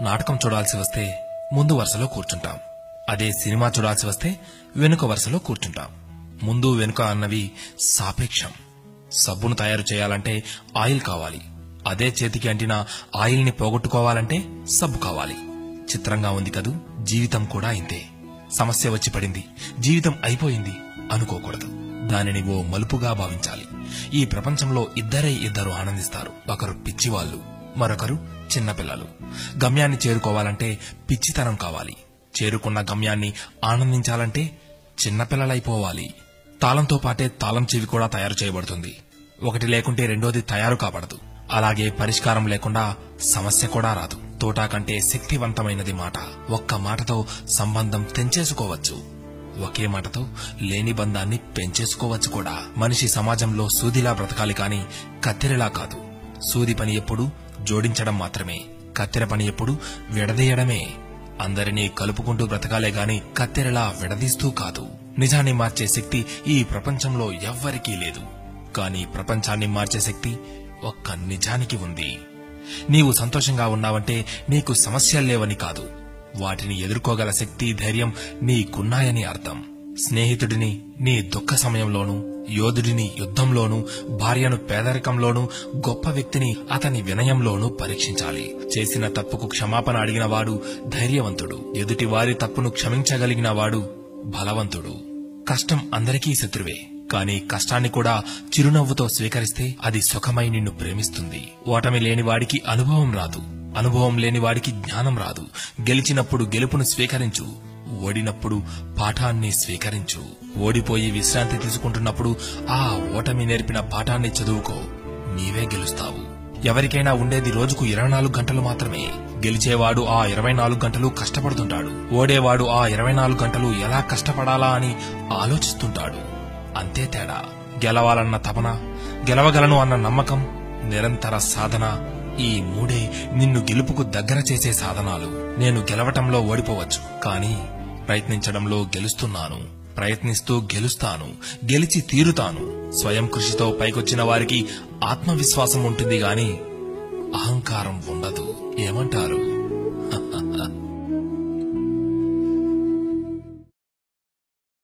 నాటకం చూడాల్సి వస్తే ముందు వరుసలో కూర్చుంటాం. అదే సినిమా చూడాల్సి వస్తే వెనుక వరుసలో కూర్చుంటాం. ముందు వెనుక అన్నవి సాపేక్షం. సబ్బును తయారు చేయాలంటే ఆయిల్ కావాలి. అదే చేతికి అంటిన ఆయిల్ ని పోగొట్టుకోవాలంటే సబ్బు కావాలి. చిత్రంగా ఉంది కదూ, జీవితం కూడా ఇంతే. సమస్య వచ్చి పడింది, జీవితం అయిపోయింది అనుకోకూడదు. దానిని ఓ మలుపుగా భావించాలి. ఈ ప్రపంచంలో ఇద్దరు ఆనందిస్తారు. ఒకరు పిచ్చివాళ్లు, మరొకరు చిన్నపిల్లలు. గమ్యాన్ని చేరుకోవాలంటే పిచ్చితనం కావాలి. చేరుకున్న గమ్యాన్ని ఆనందించాలంటే చిన్నపిల్లలైపోవాలి. తాళంతో పాటే తాళం చెవి కూడా తయారు చేయబడుతుంది. ఒకటి లేకుంటే రెండోది తయారు కాబడదు. అలాగే పరిష్కారం లేకుండా సమస్య కూడా రాదు. తోటా కంటే శక్తివంతమైనది మాట. ఒక్క మాటతో సంబంధం తెంచేసుకోవచ్చు. ఒకే మాటతో లేని బంధాన్ని పెంచేసుకోవచ్చు కూడా. మనిషి సమాజంలో సూదిలా బ్రతకాలి కాని కత్తెరలా కాదు. సూది పని ఎప్పుడు జోడించడం మాత్రమే, కత్తెర పని ఎప్పుడు విడదీయడమే. అందరినీ కలుపుకుంటూ బ్రతకాలే గాని కత్తెరలా విడదీస్తూ కాదు. నిజాన్ని మార్చే శక్తి ఈ ప్రపంచంలో ఎవ్వరికీ లేదు. కాని ప్రపంచాన్ని మార్చే శక్తి ఒక్క నిజానికి ఉంది. నీవు సంతోషంగా ఉన్నావంటే నీకు సమస్యల్లేవని కాదు, వాటిని ఎదుర్కోగల శక్తి, ధైర్యం నీకున్నాయని అర్థం. స్నేహితుడిని నీ దుఃఖ సమయంలోనూ, యోధుడిని యుద్ధంలోనూ, భార్యను పేదరికంలోనూ, గొప్ప వ్యక్తిని అతని వినయంలోనూ పరీక్షించాలి. చేసిన తప్పుకు క్షమాపణ అడిగినవాడు ధైర్యవంతుడు. ఎదుటి వారి తప్పును క్షమించగలిగిన వాడు బలవంతుడు. కష్టం అందరికీ శత్రువే, కాని కష్టాన్ని కూడా చిరునవ్వుతో స్వీకరిస్తే అది సుఖమై నిన్ను ప్రేమిస్తుంది. ఓటమి లేనివాడికి అనుభవం రాదు, అనుభవం లేనివాడికి జ్ఞానం రాదు. గెలిచినప్పుడు గెలుపును స్వీకరించు, ఓడినప్పుడు పాఠాన్ని స్వీకరించు. ఓడిపోయి విశ్రాంతి తీసుకుంటున్నప్పుడు ఆ ఓటమి నేర్పిన పాఠాన్ని చదువుకో. నీవే గెలుస్తావు. ఎవరికైనా ఉండేది రోజుకు 24 గంటలు మాత్రమే. గెలిచేవాడు ఆ 24 గంటలు కష్టపడుతుంటాడు. ఓడేవాడు ఆ 24 గంటలు ఎలా కష్టపడాలా అని ఆలోచిస్తుంటాడు. అంతే తేడా. గెలవాలన్న తపన, గెలవగలను అన్న నమ్మకం, నిరంతర సాధన, ఈ మూడే నిన్ను గెలుపుకు దగ్గర చేసే సాధనాలు. నేను గెలవటంలో ఓడిపోవచ్చు, కానీ ప్రయత్నించడంలో గెలుస్తున్నాను. ప్రయత్నిస్తూ గెలుస్తాను, గెలిచి తీరుతాను. స్వయం కృషితో పైకొచ్చిన వారికి ఆత్మవిశ్వాసం ఉంటుంది గాని అహంకారం ఉండదు. ఏమంటారు?